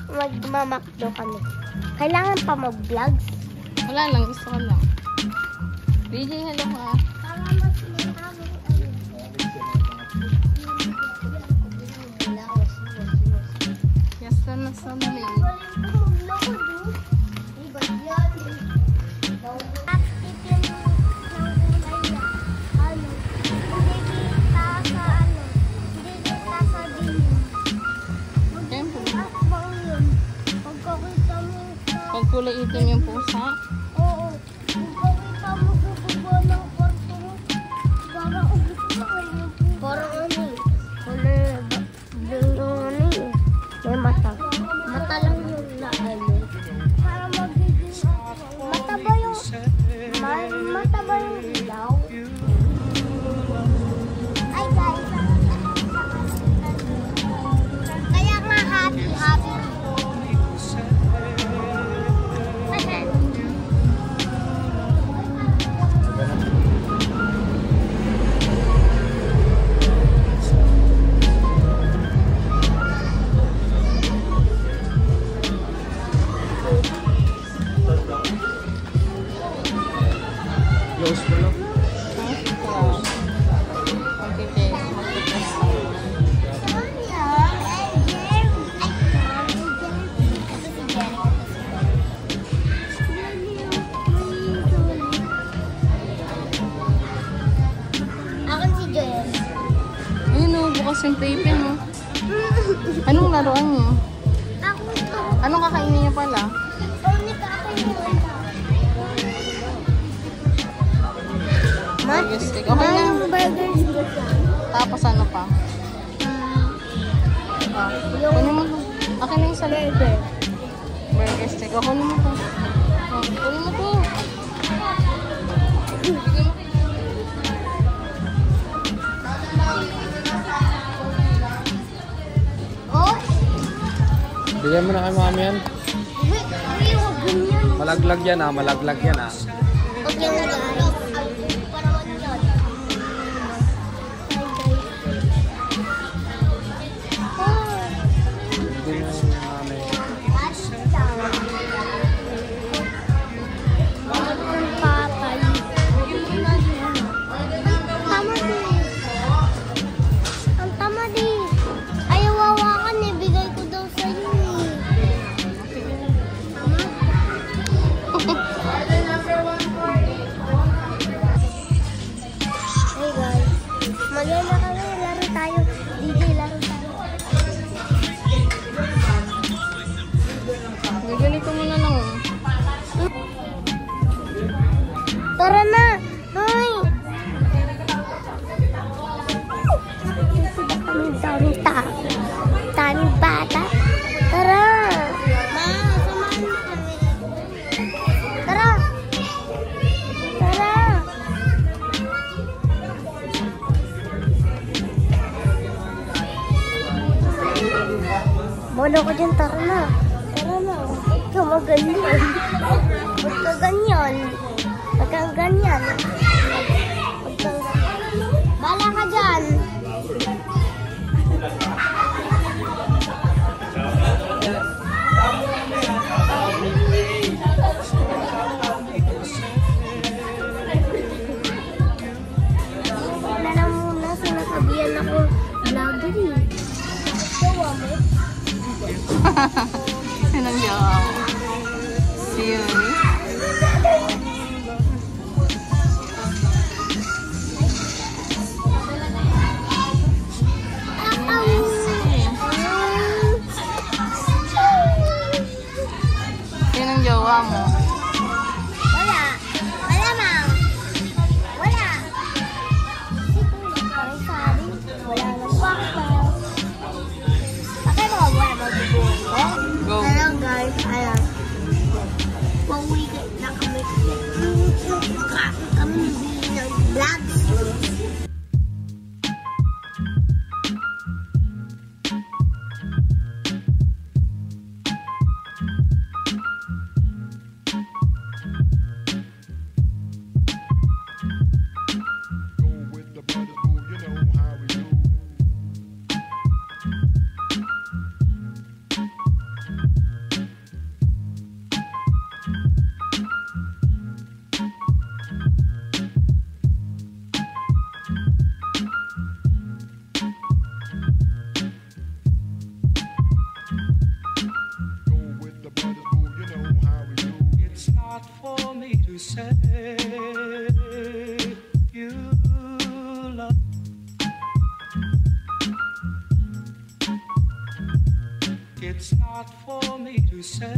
magmamakdo kami. Kailangan pa mag-vlogs? Wala lang, gusto ko lang. DJ, hello ha. Yes, na sandali. Kulay itim yung pusa. Oo. Pagkakita mo sa baba ng kwarto mo, parang ano eh. May mata. Mata lang yung naano. Parang magiging mataba yung ilaw. Ay guys. Kaya nga happy. Close mo lang. Bukas yung playpen mo. Anong laruan niyo? Ako ito. Anong kakainin niyo pala? Burger stick. Okay na. Burger stick. Tapos ano pa? Kunin mo to. Akin na yung sa burger. Burger stick. Kunin mo to. Kunin mo to. Bigyan mo na kay mami yan. Malaglag yan ah, malaglag yan ah. Okay na guys. Hindi na mami. Ang tama din. Ayaw wawakan eh. Bigay ko daw sa iyo eh. Hey guys. Magyan na kami. Laro tayo. DJ, laro tayo. Ganito mo na lang. Tara na. Hoy. Daming bata. Tara. Ma, samahan mo kami. Tara. Tara. Bono ko dyan, tara na. Tara na. Huwag ka maganyan. Huwag ka ganyan. Huwag kang ganyan. Huwag kang ganyan. Bala ka dyan. Wala na muna. Sinasabihan ako vlogger eh. Gawa mo? Sinang gawa mo? Si Yuri? Sinang gawa mo? Wala. Wala, ma'am. Wala. Kasi tulog pa rin sa akin. Wala nang pakpa. Bakit mo wala mabubuhay ko? Go. Hello guys. Ayan. Pauwi na kami. Kami ng vlogs. me to say you love. It's not for me to say